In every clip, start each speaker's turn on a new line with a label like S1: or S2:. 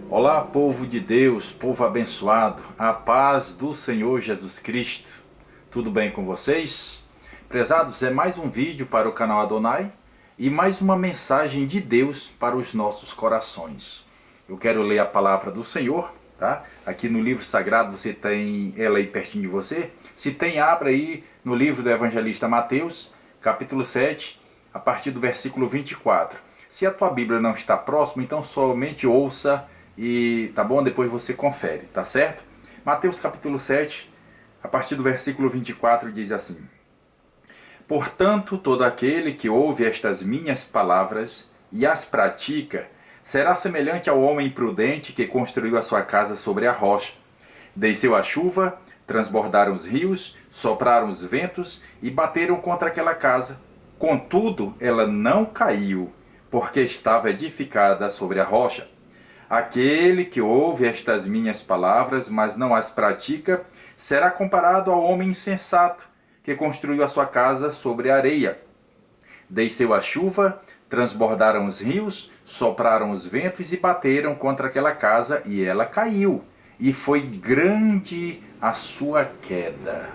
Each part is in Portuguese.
S1: Olá, povo de Deus, povo abençoado, a paz do Senhor Jesus Cristo. Tudo bem com vocês? Prezados, é mais um vídeo para o canal Adonai e mais uma mensagem de Deus para os nossos corações. Eu quero ler a palavra do Senhor, tá? Aqui no livro sagrado você tem ela aí pertinho de você. Se tem, abra aí no livro do evangelista Mateus, capítulo 7, a partir do versículo 24. Se a tua Bíblia não está próxima, então somente ouça e tá bom? Depois você confere, tá certo? Mateus capítulo 7, a partir do versículo 24, diz assim: Portanto, todo aquele que ouve estas minhas palavras e as pratica, será semelhante ao homem prudente que construiu a sua casa sobre a rocha. Desceu a chuva, transbordaram os rios, sopraram os ventos e bateram contra aquela casa. Contudo, ela não caiu, porque estava edificada sobre a rocha. Aquele que ouve estas minhas palavras, mas não as pratica, será comparado ao homem insensato, que construiu a sua casa sobre a areia. Desceu a chuva, transbordaram os rios, sopraram os ventos e bateram contra aquela casa, e ela caiu, e foi grande a sua queda.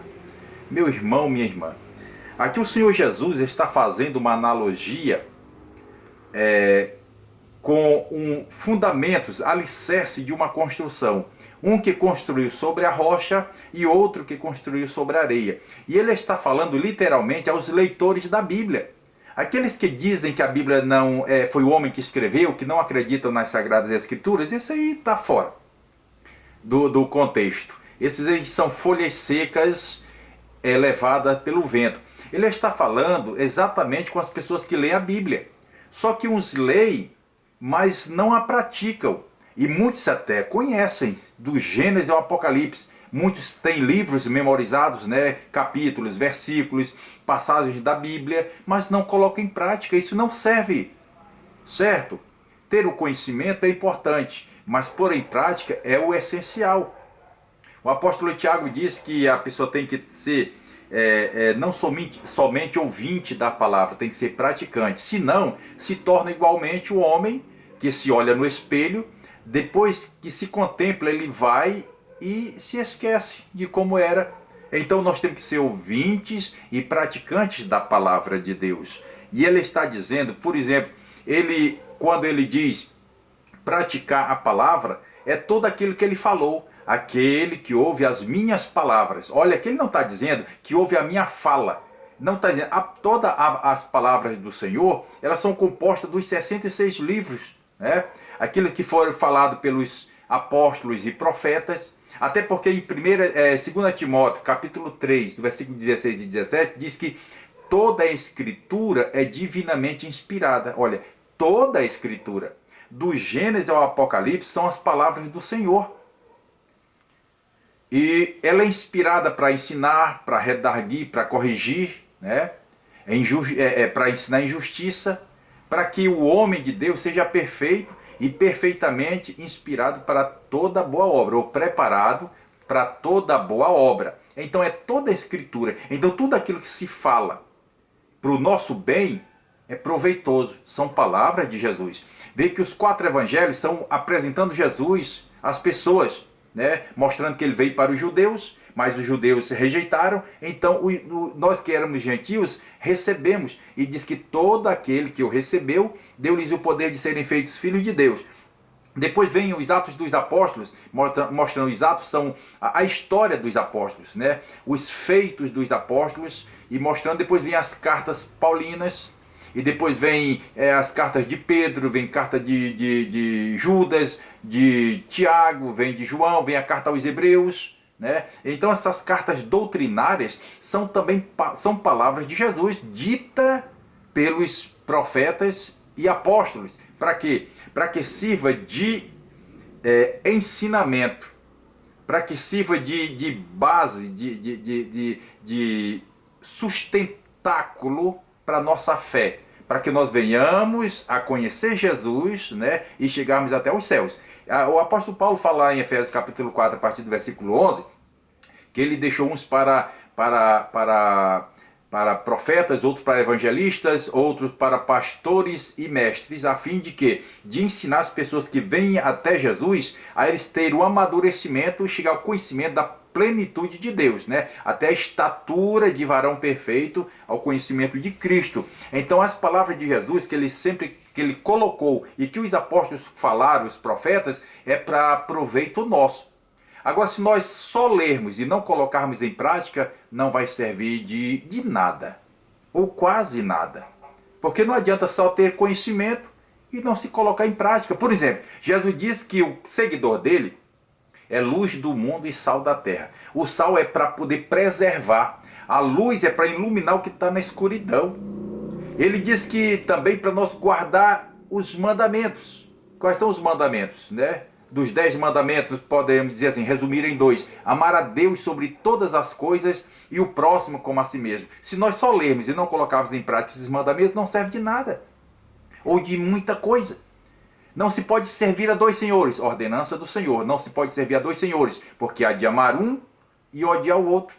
S1: Meu irmão, minha irmã, aqui o Senhor Jesus está fazendo uma analogia com fundamentos, alicerce de uma construção. Um que construiu sobre a rocha e outro que construiu sobre a areia. E ele está falando literalmente aos leitores da Bíblia. Aqueles que dizem que a Bíblia não foi o homem que escreveu, que não acreditam nas Sagradas Escrituras, isso aí está fora do contexto. Esses aí são folhas secas levadas pelo vento. Ele está falando exatamente com as pessoas que leem a Bíblia. Só que uns leem, mas não a praticam. E muitos até conhecem do Gênesis ao Apocalipse. Muitos têm livros memorizados, né? Capítulos, versículos, passagens da Bíblia, mas não colocam em prática. Isso não serve, certo? Ter o conhecimento é importante, mas pôr em prática é o essencial. O apóstolo Tiago diz que a pessoa tem que ser não somente ouvinte da palavra, tem que ser praticante. Senão, se torna igualmente o homem que se olha no espelho, depois que se contempla, ele vai e se esquece de como era. Então nós temos que ser ouvintes e praticantes da palavra de Deus. E ele está dizendo, por exemplo, quando ele diz praticar a palavra, é todo aquilo que ele falou. Aquele que ouve as minhas palavras. Olha, aqui ele não está dizendo que ouve a minha fala. Não está dizendo. Todas as palavras do Senhor, elas são compostas dos 66 livros, né? Aqueles que foram falados pelos apóstolos e profetas. Até porque em 2 Timóteo, capítulo 3, do versículo 16 e 17, diz que toda a Escritura é divinamente inspirada. Olha, toda a Escritura, do Gênesis ao Apocalipse, são as palavras do Senhor. E ela é inspirada para ensinar, para redarguir, para corrigir, né? Para ensinar em justiça, para que o homem de Deus seja perfeito e perfeitamente inspirado para toda boa obra, ou preparado para toda boa obra. Então é toda a Escritura. Então tudo aquilo que se fala para o nosso bem é proveitoso. São palavras de Jesus. Vê que os 4 evangelhos são apresentando Jesus às pessoas, né? Mostrando que ele veio para os judeus, mas os judeus se rejeitaram. Então nós que éramos gentios recebemos, e diz que todo aquele que o recebeu deu-lhes o poder de serem feitos filhos de Deus. Depois vem os Atos dos Apóstolos, mostrando os Atos são a história dos apóstolos, né? Os feitos dos apóstolos, e mostrando. Depois vem as cartas paulinas, e depois vem as cartas de Pedro, vem carta de Judas, de Tiago, vem de João, vem a carta aos Hebreus, né? Então essas cartas doutrinárias são palavras de Jesus, dita pelos profetas e apóstolos. Para quê? Para que sirva de ensinamento, para que sirva de base, de sustentáculo para a nossa fé, para que nós venhamos a conhecer Jesus, né, e chegarmos até os céus. O apóstolo Paulo fala em Efésios capítulo 4, a partir do versículo 11, que ele deixou uns para para profetas, outros para evangelistas, outros para pastores e mestres, a fim de que? De ensinar as pessoas que vêm até Jesus a eles terem o amadurecimento e chegar ao conhecimento da plenitude de Deus, né? Até a estatura de varão perfeito, ao conhecimento de Cristo. Então as palavras de Jesus que ele colocou e que os apóstolos falaram, os profetas, é para proveito nosso. Agora, se nós só lermos e não colocarmos em prática, não vai servir de nada, ou quase nada. Porque não adianta só ter conhecimento e não se colocar em prática. Por exemplo, Jesus diz que o seguidor dele é luz do mundo e sal da terra. O sal é para poder preservar, a luz é para iluminar o que está na escuridão. Ele diz que também para nós guardar os mandamentos. Quais são os mandamentos, né? Dos 10 mandamentos, podemos dizer assim, resumir em 2. Amar a Deus sobre todas as coisas e o próximo como a si mesmo. Se nós só lermos e não colocarmos em prática esses mandamentos, não serve de nada. Ou de muita coisa. Não se pode servir a dois senhores, ordenança do Senhor. Não se pode servir a dois senhores, porque há de amar um e odiar o outro.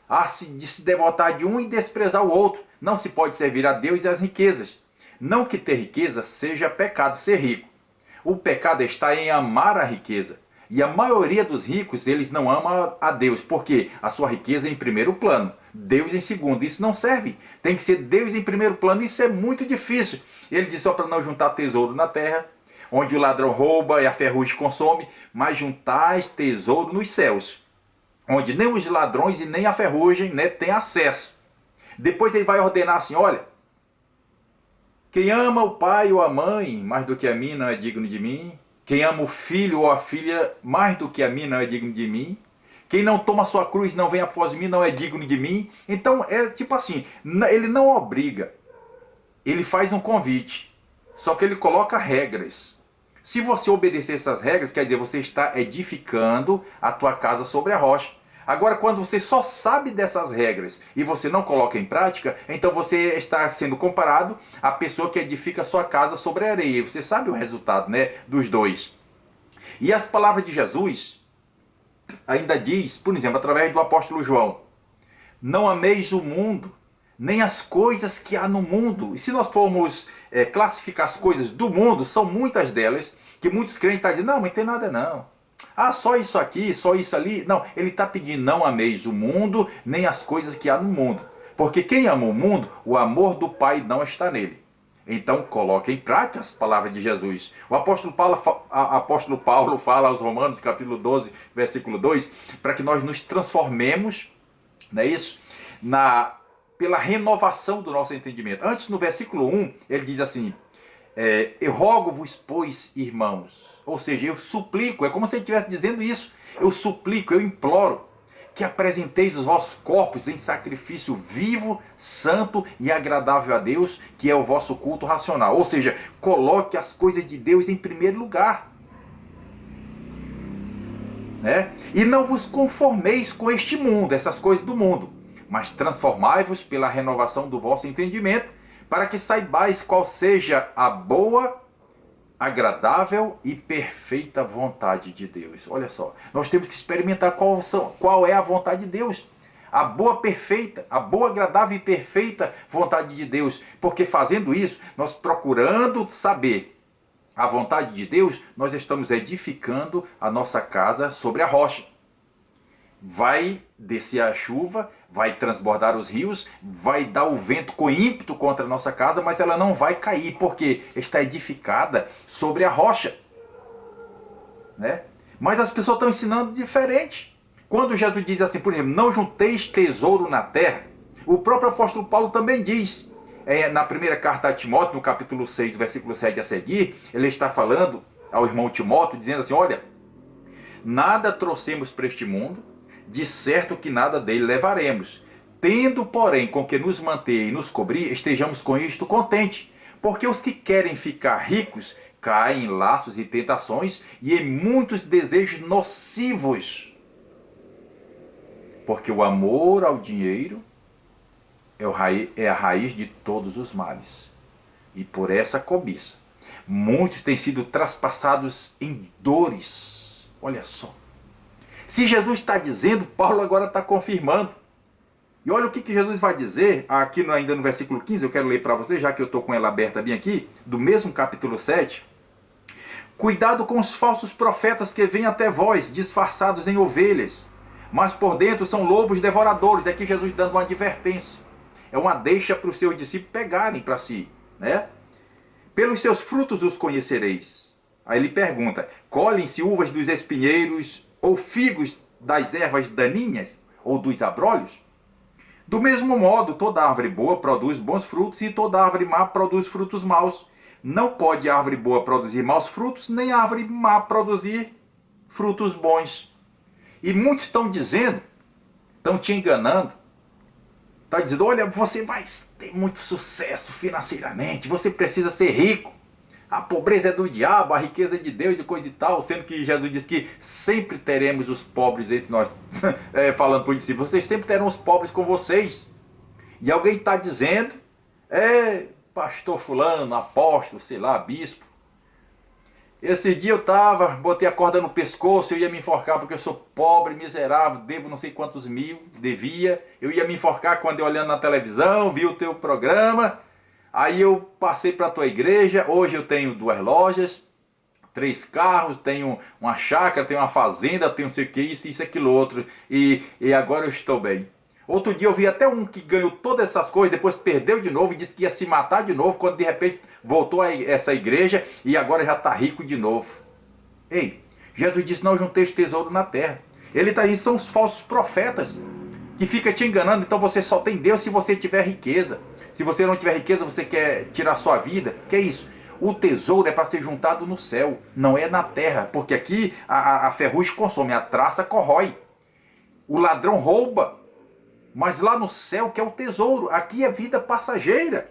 S1: Há de se devotar de um e desprezar o outro. Não se pode servir a Deus e as riquezas. Não que ter riqueza seja pecado ser rico. O pecado está em amar a riqueza. E a maioria dos ricos, eles não amam a Deus, porque a sua riqueza é em primeiro plano, Deus em segundo. Isso não serve. Tem que ser Deus em primeiro plano. Isso é muito difícil. Ele diz só para não juntar tesouro na terra, onde o ladrão rouba e a ferrugem consome, mas juntais tesouro nos céus, onde nem os ladrões e nem a ferrugem, né, têm acesso. Depois ele vai ordenar assim, olha, quem ama o pai ou a mãe mais do que a mim não é digno de mim. Quem ama o filho ou a filha mais do que a mim não é digno de mim. Quem não toma sua cruz e não vem após mim não é digno de mim. Então é tipo assim, ele não obriga, ele faz um convite, só que ele coloca regras. Se você obedecer essas regras, quer dizer, você está edificando a tua casa sobre a rocha. Agora, quando você só sabe dessas regras e você não coloca em prática, então você está sendo comparado à pessoa que edifica a sua casa sobre a areia. Você sabe o resultado, né, dos dois. E as palavras de Jesus ainda diz, por exemplo, através do apóstolo João, não ameis o mundo, nem as coisas que há no mundo. E se nós formos classificar as coisas do mundo, são muitas delas, que muitos crentes estão dizendo, não, mas não tem nada não. Ah, só isso aqui, só isso ali. Não, ele está pedindo, não ameis o mundo, nem as coisas que há no mundo. Porque quem ama o mundo, o amor do Pai não está nele. Então, coloque em prática as palavras de Jesus. O apóstolo Paulo fala aos Romanos, capítulo 12, versículo 2, para que nós nos transformemos, não é isso? Pela renovação do nosso entendimento. Antes, no versículo 1, ele diz assim, eu rogo-vos, pois, irmãos, ou seja, eu suplico, é como se ele estivesse dizendo isso, eu suplico, eu imploro, que apresenteis os vossos corpos em sacrifício vivo, santo e agradável a Deus, que é o vosso culto racional. Ou seja, coloque as coisas de Deus em primeiro lugar. Né? E não vos conformeis com este mundo, essas coisas do mundo, mas transformai-vos pela renovação do vosso entendimento, para que saibais qual seja a boa, agradável e perfeita vontade de Deus. Olha só, nós temos que experimentar qual é a vontade de Deus. A boa, perfeita, a boa, agradável e perfeita vontade de Deus. Porque fazendo isso, nós procurando saber a vontade de Deus, nós estamos edificando a nossa casa sobre a rocha. Vai descer a chuva, vai transbordar os rios, vai dar o vento com ímpeto contra a nossa casa, mas ela não vai cair, porque está edificada sobre a rocha. Né? Mas as pessoas estão ensinando diferente. Quando Jesus diz assim, por exemplo, não junteis tesouro na terra, o próprio apóstolo Paulo também diz, na primeira carta a Timóteo, no capítulo 6, do versículo 7 a seguir, ele está falando ao irmão Timóteo, dizendo assim, olha, nada trouxemos para este mundo, de certo que nada dele levaremos. Tendo, porém, com que nos manter e nos cobrir, estejamos com isto contente. Porque os que querem ficar ricos caem em laços e tentações e em muitos desejos nocivos. Porque o amor ao dinheiro é a raiz de todos os males. E por essa cobiça, muitos têm sido traspassados em dores. Olha só. Se Jesus está dizendo, Paulo agora está confirmando. E olha o que Jesus vai dizer aqui ainda no versículo 15, eu quero ler para você, já que eu estou com ela aberta bem aqui, do mesmo capítulo 7. Cuidado com os falsos profetas que vêm até vós, disfarçados em ovelhas, mas por dentro são lobos devoradores. É aqui Jesus dando uma advertência. É uma deixa para os seus discípulos pegarem para si, né? Pelos seus frutos os conhecereis. Aí ele pergunta, colhem-se uvas dos espinheiros ou figos das ervas daninhas ou dos abrolhos? Do mesmo modo, toda árvore boa produz bons frutos e toda árvore má produz frutos maus. Não pode árvore boa produzir maus frutos, nem árvore má produzir frutos bons. E muitos estão dizendo, estão te enganando, está dizendo, olha, você vai ter muito sucesso financeiramente, você precisa ser rico. A pobreza é do diabo, a riqueza é de Deus e coisa e tal, sendo que Jesus diz que sempre teremos os pobres entre nós, falando por si, vocês sempre terão os pobres com vocês. E alguém está dizendo, pastor fulano, apóstolo, sei lá, bispo. Esse dia eu botei a corda no pescoço, eu ia me enforcar porque eu sou pobre, miserável, devo não sei quantos mil, devia. Eu ia me enforcar quando eu olhando na televisão, vi o teu programa. Aí eu passei para a tua igreja, hoje eu tenho 2 lojas, 3 carros, tenho uma chácara, tenho uma fazenda, tenho não sei o que, isso, aquilo outro. E agora eu estou bem. Outro dia eu vi até um que ganhou todas essas coisas, depois perdeu de novo e disse que ia se matar de novo, quando de repente voltou a essa igreja e agora já está rico de novo. Ei, Jesus disse, não junteis tesouro na terra. Ele está aí, são os falsos profetas que ficam te enganando, então você só tem Deus se você tiver riqueza. Se você não tiver riqueza, você quer tirar sua vida. Que é isso? O tesouro é para ser juntado no céu, não é na terra, porque aqui a ferrugem consome, a traça corrói. O ladrão rouba. Mas lá no céu que é o tesouro, aqui é vida passageira.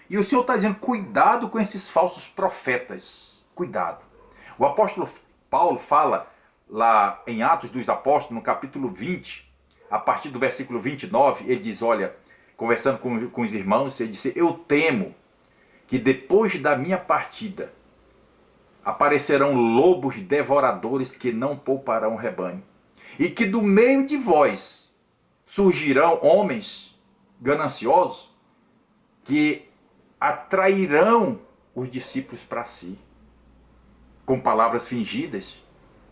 S1: E o Senhor está dizendo, cuidado com esses falsos profetas. Cuidado. O apóstolo Paulo fala lá em Atos dos Apóstolos, no capítulo 20, a partir do versículo 29, ele diz, olha, conversando com os irmãos, ele disse, eu temo que depois da minha partida aparecerão lobos devoradores que não pouparão o rebanho. E que do meio de vós surgirão homens gananciosos que atrairão os discípulos para si, com palavras fingidas.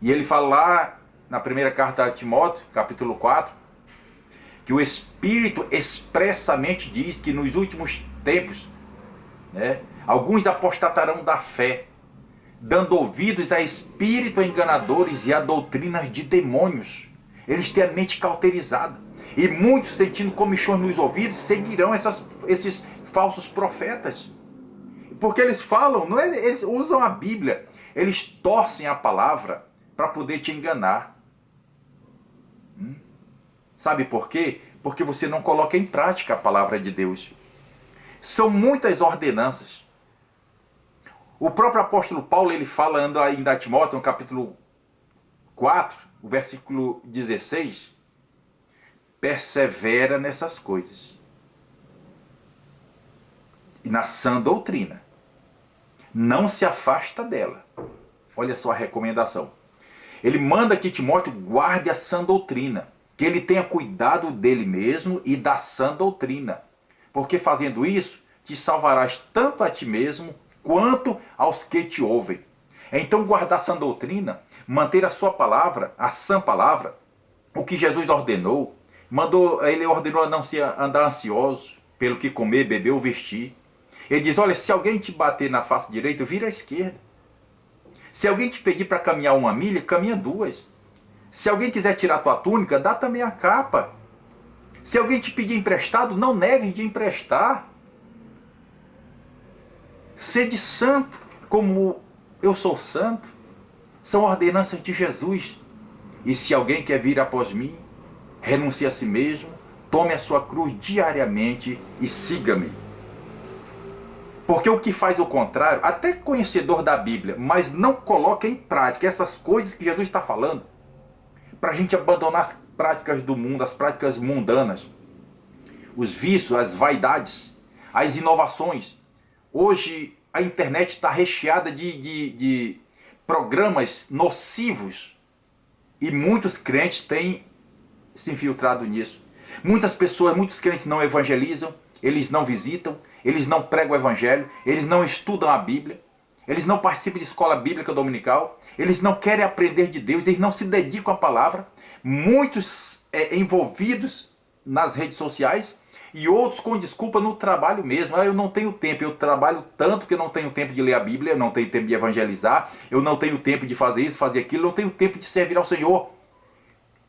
S1: E ele fala lá na primeira carta a Timóteo, capítulo 4, que o Espírito expressamente diz que nos últimos tempos, alguns apostatarão da fé, dando ouvidos a espíritos enganadores e a doutrinas de demônios. Eles têm a mente cauterizada. E muitos, sentindo comichões nos ouvidos, seguirão esses falsos profetas. Porque eles falam, eles usam a Bíblia, eles torcem a palavra para poder te enganar. Sabe por quê? Porque você não coloca em prática a palavra de Deus. São muitas ordenanças. O próprio apóstolo Paulo, ele fala ainda a Timóteo, no capítulo 4, o versículo 16, persevera nessas coisas. E na sã doutrina. Não se afasta dela. Olha só a recomendação. Ele manda que Timóteo guarde a sã doutrina. Que ele tenha cuidado dele mesmo e da sã doutrina. Porque fazendo isso, te salvarás tanto a ti mesmo, quanto aos que te ouvem. Então guardar a sã doutrina, manter a sua palavra, a sã palavra, o que Jesus ordenou, ele ordenou a não se andar ansioso pelo que comer, beber ou vestir. Ele diz, olha, se alguém te bater na face direita, vira à esquerda. Se alguém te pedir para caminhar 1 milha, caminha 2. Se alguém quiser tirar tua túnica, dá também a capa. Se alguém te pedir emprestado, não negue de emprestar. Sede santo, como eu sou santo. São ordenanças de Jesus. E se alguém quer vir após mim, renuncie a si mesmo, tome a sua cruz diariamente e siga-me. Porque o que faz o contrário, até conhecedor da Bíblia, mas não coloca em prática essas coisas que Jesus está falando, para a gente abandonar as práticas do mundo, as práticas mundanas, os vícios, as vaidades, as inovações. Hoje a internet está recheada de programas nocivos e muitos crentes têm se infiltrado nisso. Muitas pessoas, muitos crentes não evangelizam, eles não visitam, eles não pregam o evangelho, eles não estudam a Bíblia, eles não participam de escola bíblica dominical, eles não querem aprender de Deus, eles não se dedicam à palavra. Muitos envolvidos nas redes sociais e outros com desculpa no trabalho mesmo. Eu não tenho tempo, eu trabalho tanto que eu não tenho tempo de ler a Bíblia, eu não tenho tempo de evangelizar, eu não tenho tempo de fazer isso, fazer aquilo, eu não tenho tempo de servir ao Senhor.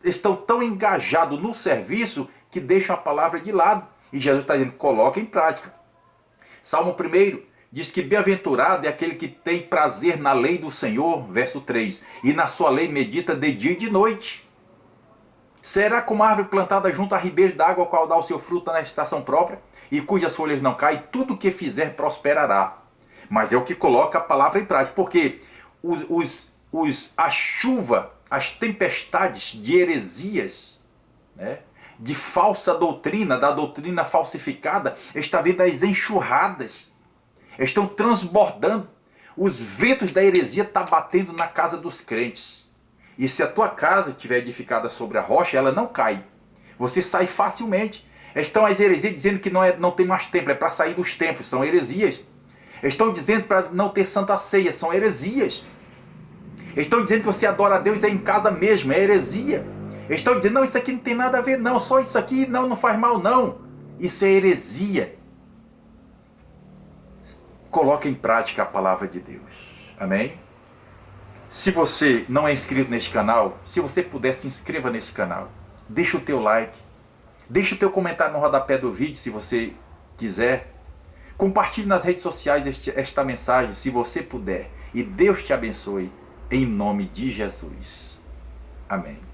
S1: Estão tão engajados no serviço que deixam a palavra de lado. E Jesus está dizendo, coloca em prática. Salmo 1 diz que bem-aventurado é aquele que tem prazer na lei do Senhor, verso 3, e na sua lei medita de dia e de noite. Será como a árvore plantada junto a ribeiro d'água, qual dá o seu fruto na estação própria, e cujas folhas não caem, tudo o que fizer prosperará. Mas é o que coloca a palavra em prática, porque a chuva, as tempestades de heresias, né, de falsa doutrina, da doutrina falsificada, está vindo as enxurradas, estão transbordando. Os ventos da heresia estão batendo na casa dos crentes. E se a tua casa estiver edificada sobre a rocha, ela não cai. Você sai facilmente. Estão as heresias dizendo que não tem mais templo, é para sair dos templos, são heresias. Estão dizendo para não ter santa ceia, são heresias. Estão dizendo que você adora a Deus em casa mesmo, é heresia. Estão dizendo, não, isso aqui não tem nada a ver não, só isso aqui não faz mal não. Isso é heresia. Coloque em prática a palavra de Deus. Amém? Se você não é inscrito neste canal, se você puder, se inscreva nesse canal. Deixa o teu like. Deixa o teu comentário no rodapé do vídeo, se você quiser. Compartilhe nas redes sociais esta mensagem, se você puder. E Deus te abençoe, em nome de Jesus. Amém.